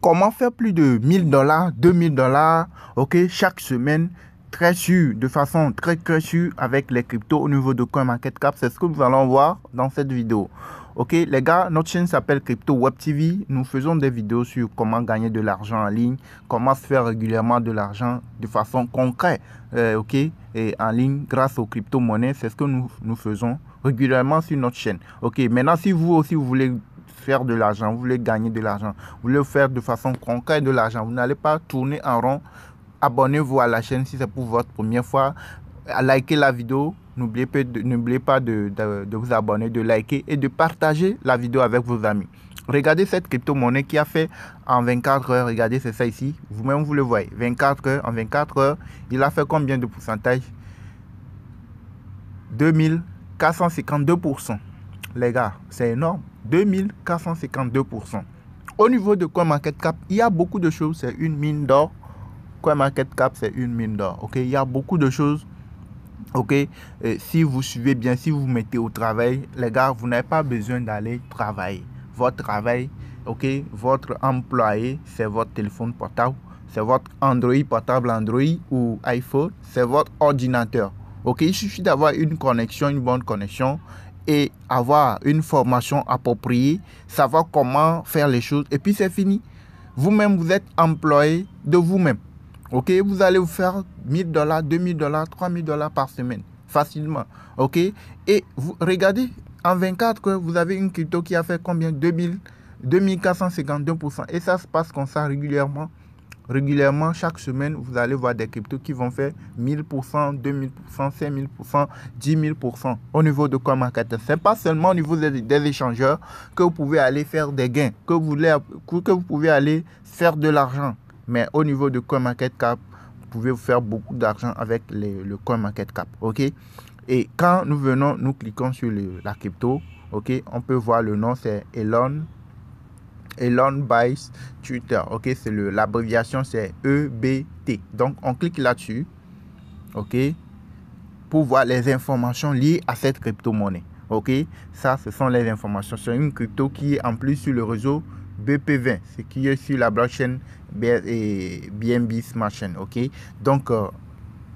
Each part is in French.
comment faire plus de 1000 $, 2000 $, ok, chaque semaine, très sûr, de façon très sûre avec les cryptos au niveau de CoinMarketCap. C'est ce que nous allons voir dans cette vidéo. Ok, les gars, notre chaîne s'appelle Crypto Web TV. Nous faisons des vidéos sur comment gagner de l'argent en ligne, comment se faire régulièrement de l'argent de façon concrète, ok, et en ligne grâce aux crypto-monnaies. C'est ce que nous faisons régulièrement sur notre chaîne. Ok, maintenant, si vous aussi vous voulez faire de l'argent, vous voulez gagner de l'argent, vous voulez faire de façon concrète de l'argent, vous n'allez pas tourner en rond. Abonnez-vous à la chaîne si c'est pour votre première fois. Likez la vidéo. N'oubliez pas de vous abonner, de liker et de partager la vidéo avec vos amis. Regardez cette crypto-monnaie qui a fait en 24 heures. Regardez, c'est ça ici. Vous-même, vous le voyez. 24 heures. En 24 heures, il a fait combien de pourcentage? 2452%. Les gars, c'est énorme. 2452%. Au niveau de CoinMarketCap, il y a beaucoup de choses. C'est une mine d'or. CoinMarketCap, c'est une mine d'or. Ok, il y a beaucoup de choses. Ok, si vous suivez bien, si vous vous mettez au travail, les gars, vous n'avez pas besoin d'aller travailler. Votre travail, ok, votre employé, c'est votre téléphone portable, c'est votre Android portable, Android ou iPhone, c'est votre ordinateur. Ok, il suffit d'avoir une connexion, une bonne connexion et avoir une formation appropriée, savoir comment faire les choses et puis c'est fini. Vous-même, vous êtes employé de vous-même. Ok, vous allez vous faire 1000 $, 2000 $, 3000 $ par semaine, facilement. Ok, et vous regardez, en 24 heures, vous avez une crypto qui a fait combien? 2452%. Et ça se passe comme ça régulièrement. Régulièrement, chaque semaine, vous allez voir des cryptos qui vont faire 1000%, 2000%, 5000%, 10 000% au niveau de CoinMarketCap. Ce n'est pas seulement au niveau des échangeurs que vous pouvez aller faire des gains, que vous pouvez aller faire de l'argent. Mais au niveau de CoinMarketCap, vous pouvez vous faire beaucoup d'argent avec le CoinMarketCap. Ok. Et quand nous cliquons sur la crypto, ok, on peut voir le nom, c'est Elon buys Twitter. Ok, c'est l'abréviation, c'est EBT. Donc, on clique là-dessus, ok, pour voir les informations liées à cette crypto-monnaie. Ok, ça, ce sont les informations. C'est une crypto qui est en plus sur le réseau BP20, ce qui est sur la blockchain BNB Smart Chain. Ok, donc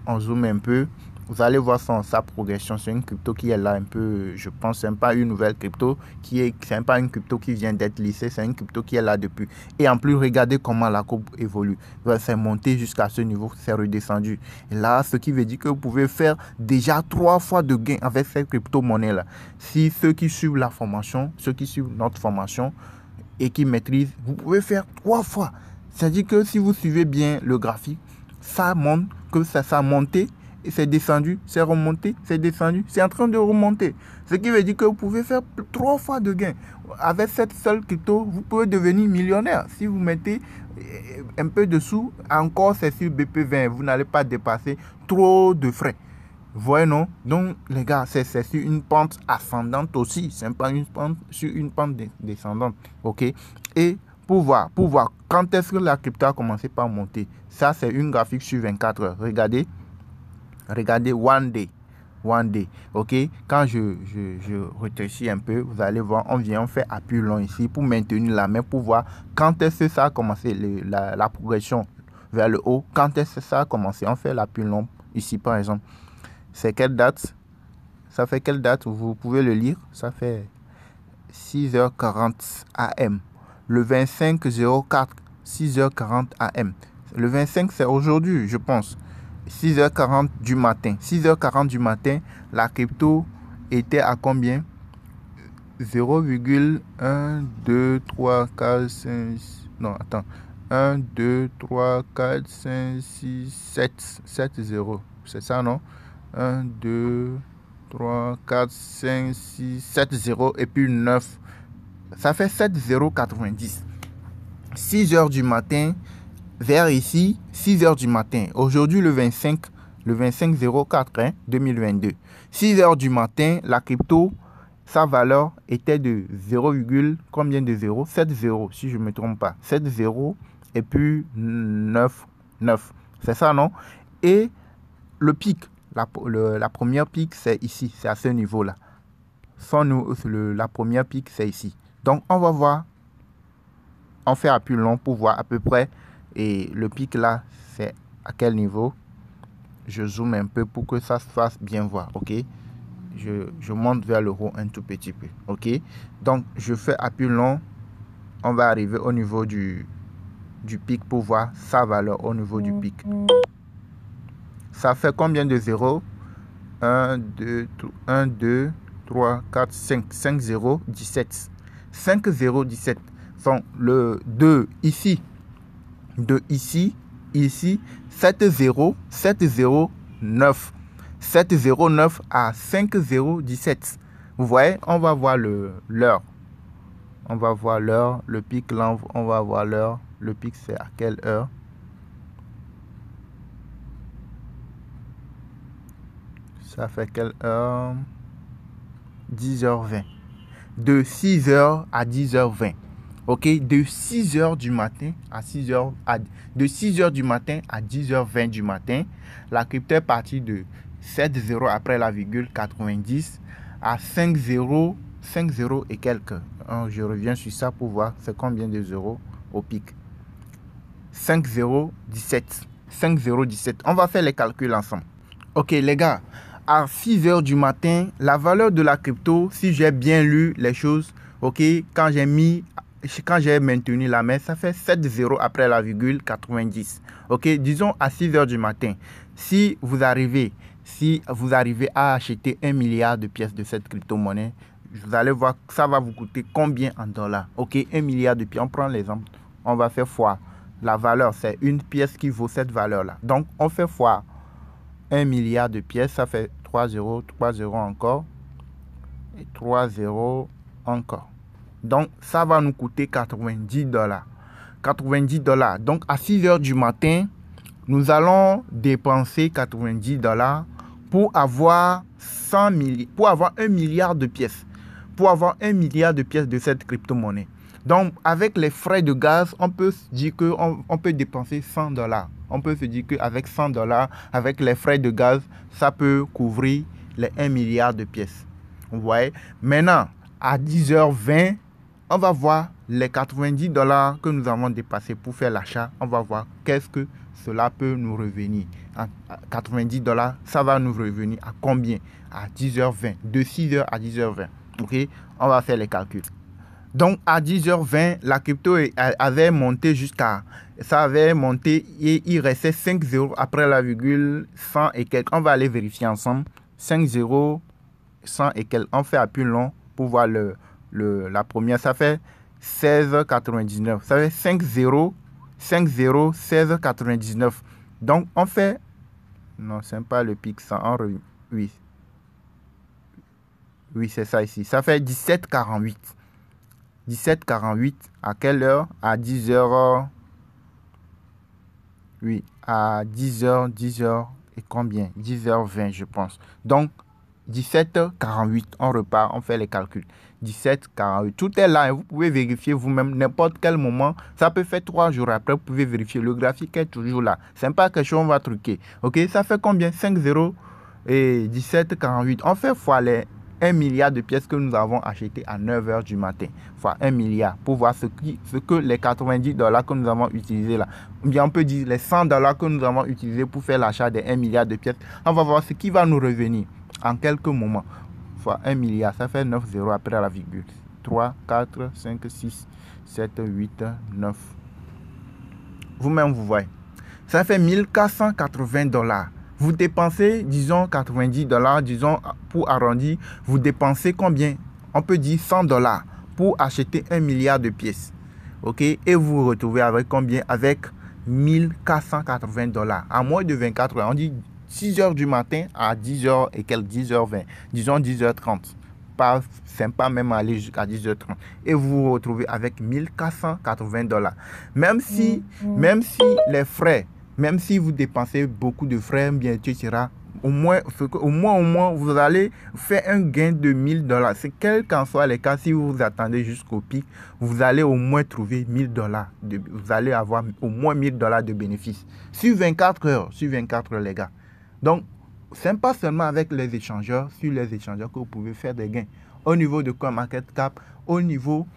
on zoome un peu, vous allez voir sa progression. C'est une crypto qui est là un peu, je pense, c'est pas une nouvelle crypto c'est pas une crypto qui vient d'être lissée, c'est une crypto qui est là depuis. Et en plus, regardez comment la courbe évolue. C'est monté jusqu'à ce niveau, c'est redescendu. Et là, ce qui veut dire que vous pouvez faire déjà 3 fois de gain avec cette crypto-monnaie là. Si ceux qui suivent la formation, ceux qui suivent notre formation et qui maîtrisent, vous pouvez faire 3 fois. C'est-à-dire que si vous suivez bien le graphique, ça montre que ça a monté et c'est descendu, c'est remonté, c'est descendu, c'est en train de remonter. Ce qui veut dire que vous pouvez faire 3 fois de gain. Avec cette seule crypto, vous pouvez devenir millionnaire. Si vous mettez un peu de sous, encore c'est sur BP20, vous n'allez pas dépasser trop de frais. Vous voyez, non? Donc, les gars, c'est sur une pente ascendante aussi. C'est pas une pente sur une pente descendante. Ok? Et pour voir quand est-ce que la crypto a commencé par monter. Ça, c'est une graphique sur 24 heures. Regardez one day. Ok, quand je rétrécis un peu, vous allez voir, on fait appui long ici pour maintenir la main, pour voir quand est-ce que ça a commencé, la progression vers le haut. Quand est-ce que ça a commencé? On fait l'appui long ici, par exemple. C'est quelle date? Ça fait quelle date? Vous pouvez le lire. Ça fait 6h40 AM. Le 25/04, 6h40 AM. Le 25, c'est aujourd'hui, je pense. 6h40 du matin. 6h40 du matin, la crypto était à combien? 0,1, 2, 3, 4, 5... Non, attends. 1, 2, 3, 4, 5, 6, 7. 7, 0. C'est ça, non? 1, 2, 3, 4, 5, 6, 7, 0 et puis 9. Ça fait 7,090. 6 heures du matin, vers ici, 6 heures du matin. Aujourd'hui, le 25/04, 2022. 6 heures du matin, la crypto, sa valeur était de 0, combien de 0? 7 0, si je ne me trompe pas. 7 0 et puis 9. C'est ça, non? Et le pic, la première pic, c'est ici, c'est à ce niveau-là. La première pic, c'est ici. Donc, on va voir on fait à plus long pour voir à peu près. Et le pic là, c'est à quel niveau. Je zoome un peu pour que ça se fasse bien voir. OK. Je monte vers le haut un tout petit peu. OK. Donc, je fais à plus long. On va arriver au niveau du pic pour voir sa valeur au niveau du pic. Ça fait combien de zéros? 1, 2, 3, 4, 5. 5 0, 17. 5 0, 17. Donc, le 2 ici. 2 ici. Ici. 7 0, 7 0, 9. 7 0, 9 à 5 0, 17. Vous voyez, on va voir l'heure. On va voir l'heure. Le pic, là, on va voir l'heure. Le pic, c'est à quelle heure? Ça fait quelle heure? 10h20. De 6h à 10h20. OK? De 6h du matin à 6h de 6h du matin à 10h20 du matin, la crypto est partie de 7 0 après la virgule 90 à 5 0 et quelques. Je reviens sur ça pour voir c'est combien de zéros au pic. 5 0 17. 5 0 17. On va faire les calculs ensemble. OK les gars, à 6h du matin, la valeur de la crypto, si j'ai bien lu les choses, OK, quand j'ai maintenu la main, ça fait 7 0 après la virgule 90. OK, disons à 6h du matin, si vous arrivez à acheter 1 milliard de pièces de cette crypto-monnaie, vous allez voir que ça va vous coûter combien en dollars. OK, 1 milliard de pièces. On prend l'exemple, on va faire fois. La valeur, c'est une pièce qui vaut cette valeur-là. Donc, on fait fois 1 milliard de pièces, ça fait 3 0 encore. Et 3 0 encore. Donc, ça va nous coûter 90 $. 90 $. Donc, à 6h du matin, nous allons dépenser 90 $ pour avoir 100 000, pour avoir 1 milliard de pièces. Pour avoir 1 milliard de pièces de cette crypto-monnaie. Donc, avec les frais de gaz, on peut se dire qu'on peut dépenser 100 $. On peut se dire qu'avec 100 $, avec les frais de gaz, ça peut couvrir les 1 milliard de pièces. Vous voyez? Maintenant, à 10h20, on va voir les 90 $ que nous avons dépassés pour faire l'achat. On va voir qu'est-ce que cela peut nous revenir. À 90 $, ça va nous revenir à combien? À 10h20. De 6h à 10h20. OK? On va faire les calculs. Donc, à 10h20, la crypto avait monté jusqu'à... Ça avait monté et il restait 5 0 après la virgule 100 et quelques. On va aller vérifier ensemble. 5 0, 100 et quelques. On fait à plus long pour voir la première. Ça fait 16,99. Ça fait 5 0, 16,99. Donc, on fait... Non, ce n'est pas le pic 100. Oui. Oui, c'est ça ici. Ça fait 17,48. 17,48 à quelle heure? À 10h. Oui, à 10h et combien? 10h20 je pense. Donc 17,48, on repart, on fait les calculs. 17,48, tout est là et vous pouvez vérifier vous-même n'importe quel moment. Ça peut faire 3 jours après, vous pouvez vérifier. Le graphique est toujours là. C'est pas quelque chose on va truquer. OK, ça fait combien? 5 0 et 17,48. On fait fois les 1 milliard de pièces que nous avons achetées à 9h du matin, fois 1 milliard, pour voir ce que les 90 $ que nous avons utilisés là, ou bien on peut dire les 100 $ que nous avons utilisés pour faire l'achat des 1 milliard de pièces. On va voir ce qui va nous revenir en quelques moments. Fois 1 milliard, ça fait 9 0 après la virgule. 3, 4, 5, 6, 7, 8, 9. Vous-même, vous voyez. Ça fait 1480 $. Vous dépensez, disons, 90 $, disons, pour arrondir, vous dépensez combien? On peut dire 100 $ pour acheter 1 milliard de pièces. OK? Et vous vous retrouvez avec combien? Avec 1480 $. À moins de 24 heures. On dit 6h du matin à 10h et quelques 10h20. Disons 10h30. Pas sympa même aller jusqu'à 10h30. Et vous vous retrouvez avec 1480 $. Même si les frais... Même si vous dépensez beaucoup de frais, bien, etc., au moins, vous allez faire un gain de 1000 $. C'est quel qu'en soit les cas, si vous vous attendez jusqu'au pic, vous allez au moins trouver 1000 $. Vous allez avoir au moins 1000 $ de bénéfices. Sur 24 heures, les gars. Donc, ce n'est pas seulement avec les échangeurs, sur les échangeurs que vous pouvez faire des gains. Au niveau de CoinMarketCap, au niveau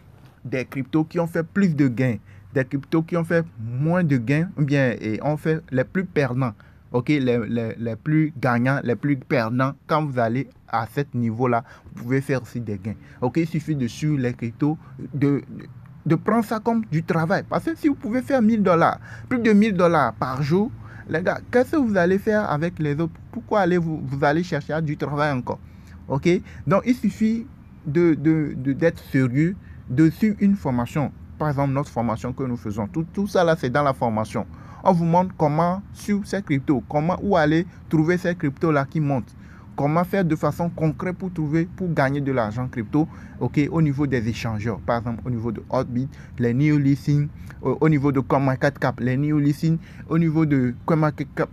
des cryptos qui ont fait plus de gains. des cryptos qui ont fait moins de gains, ou bien ont fait les plus perdants, ok, les plus gagnants, les plus perdants. Quand vous allez à ce niveau-là, vous pouvez faire aussi des gains. Ok, il suffit de suivre les cryptos, de prendre ça comme du travail. Parce que si vous pouvez faire $1000, plus de $1000 par jour, les gars, qu'est-ce que vous allez faire avec les autres? Pourquoi vous allez chercher du travail encore? Ok, donc il suffit d'être sérieux, de suivre une formation. Par exemple, notre formation que nous faisons, tout ça là, c'est dans la formation. On vous montre comment suivre ces cryptos, où aller trouver ces cryptos là qui montent, comment faire de façon concrète pour gagner de l'argent crypto, ok, au niveau des échangeurs, par exemple au niveau de Hotbit, les new listings, au niveau de CoinMarketCap, les new listings, au niveau de CoinMarketCap.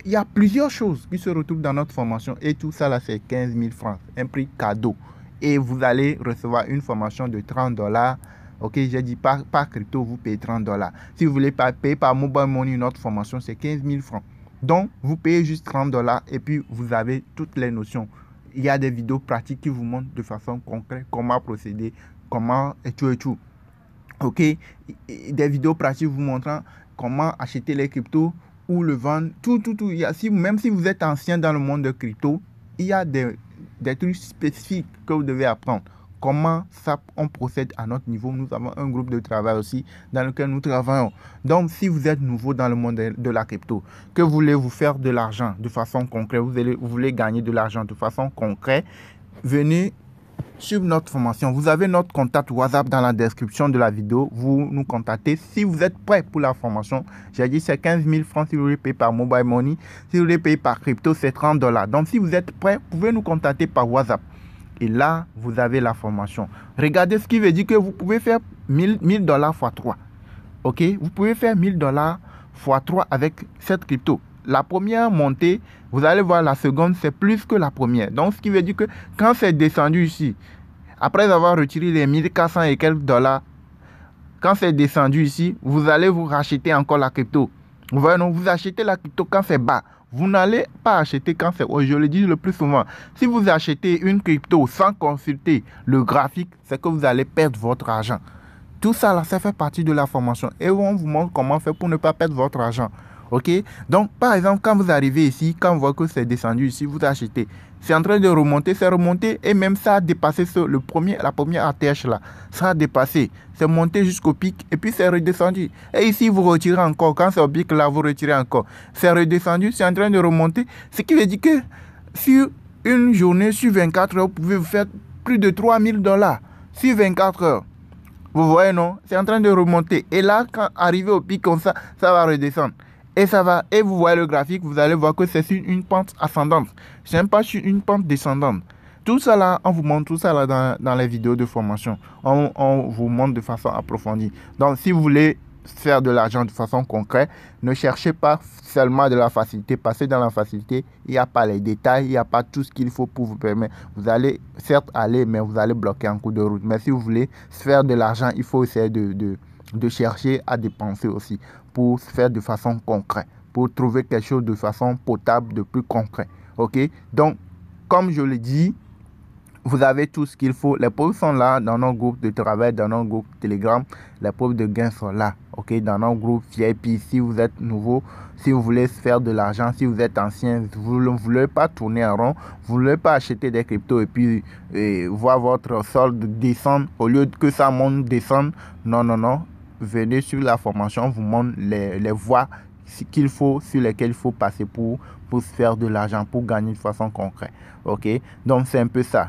Il y a plusieurs choses qui se retrouvent dans notre formation et tout ça là, c'est 15 000 francs, un prix cadeau. Et vous allez recevoir une formation de $30. Ok, j'ai dit par crypto, vous payez $30. Si vous voulez payer par mobile money, notre formation, c'est 15 000 francs. Donc, vous payez juste $30 et puis vous avez toutes les notions. Il y a des vidéos pratiques qui vous montrent de façon concrète comment procéder, comment et tout. Ok, des vidéos pratiques vous montrant comment acheter les cryptos ou le vendre, tout. Il y a, même si vous êtes ancien dans le monde de crypto, il y a des trucs spécifiques que vous devez apprendre. Comment ça on procède à notre niveau. Nous avons un groupe de travail aussi dans lequel nous travaillons. Donc, si vous êtes nouveau dans le monde de la crypto, que vous voulez vous faire de l'argent de façon concrète, vous voulez gagner de l'argent de façon concrète, venez sur notre formation. Vous avez notre contact WhatsApp dans la description de la vidéo. Vous nous contactez si vous êtes prêt pour la formation. J'ai dit c'est 15 000 francs si vous voulez payer par mobile money. Si vous voulez payer par crypto, c'est $30. Donc, si vous êtes prêt, vous pouvez nous contacter par WhatsApp. Et là, vous avez la formation. Regardez ce qui veut dire que vous pouvez faire $1000 x 3. Ok? Vous pouvez faire $1000 x 3 avec cette crypto. La première montée, vous allez voir la seconde, c'est plus que la première. Donc, ce qui veut dire que quand c'est descendu ici, après avoir retiré les 1400 et quelques dollars, quand c'est descendu ici, vous allez vous racheter encore la crypto. Vous voyez, non? Vous achetez la crypto quand c'est bas. Vous n'allez pas acheter quand c'est haut. Je le dis le plus souvent. Si vous achetez une crypto sans consulter le graphique, c'est que vous allez perdre votre argent. Tout ça, là, ça fait partie de la formation. Et on vous montre comment faire pour ne pas perdre votre argent. Ok? Donc, par exemple, quand vous arrivez ici, quand vous voyez que c'est descendu ici, vous achetez. C'est en train de remonter, c'est remonté. Et même ça a dépassé la première ATH là. Ça a dépassé. C'est monté jusqu'au pic et puis c'est redescendu. Et ici, vous retirez encore. Quand c'est au pic là, vous retirez encore. C'est redescendu, c'est en train de remonter. Ce qui veut dire que sur une journée, sur 24 heures, vous pouvez vous faire plus de $3000 sur 24 heures. Vous voyez, non? C'est en train de remonter. Et là, quand arrivé au pic comme ça, ça va redescendre. Et ça va, et vous voyez le graphique, vous allez voir que c'est sur une pente ascendante. Ce n'est pas sur une pente descendante. Tout ça là, on vous montre tout ça là dans les vidéos de formation. On vous montre de façon approfondie. Donc, si vous voulez faire de l'argent de façon concrète, ne cherchez pas seulement de la facilité. Parce que dans la facilité, il n'y a pas les détails, il n'y a pas tout ce qu'il faut pour vous permettre. Vous allez certes aller, mais vous allez bloquer en cours de route. Mais si vous voulez faire de l'argent, il faut essayer de chercher à dépenser aussi pour faire de façon concrète, pour trouver quelque chose de façon potable, de plus concret. Ok? Donc, comme je le dis, vous avez tout ce qu'il faut. Les preuves sont là dans nos groupes de travail, dans nos groupes Telegram. Les preuves de gains sont là. Ok? Dans nos groupes VIP. Si vous êtes nouveau, si vous voulez faire de l'argent, si vous êtes ancien, vous ne voulez pas tourner en rond, vous ne voulez pas acheter des cryptos et puis voir votre solde descendre au lieu que ça monte, descendre. Non. Venez sur la formation, on vous montre les voies qu'il faut, sur lesquelles il faut passer pour se faire de l'argent, pour gagner de façon concrète. Ok? Donc, c'est un peu ça.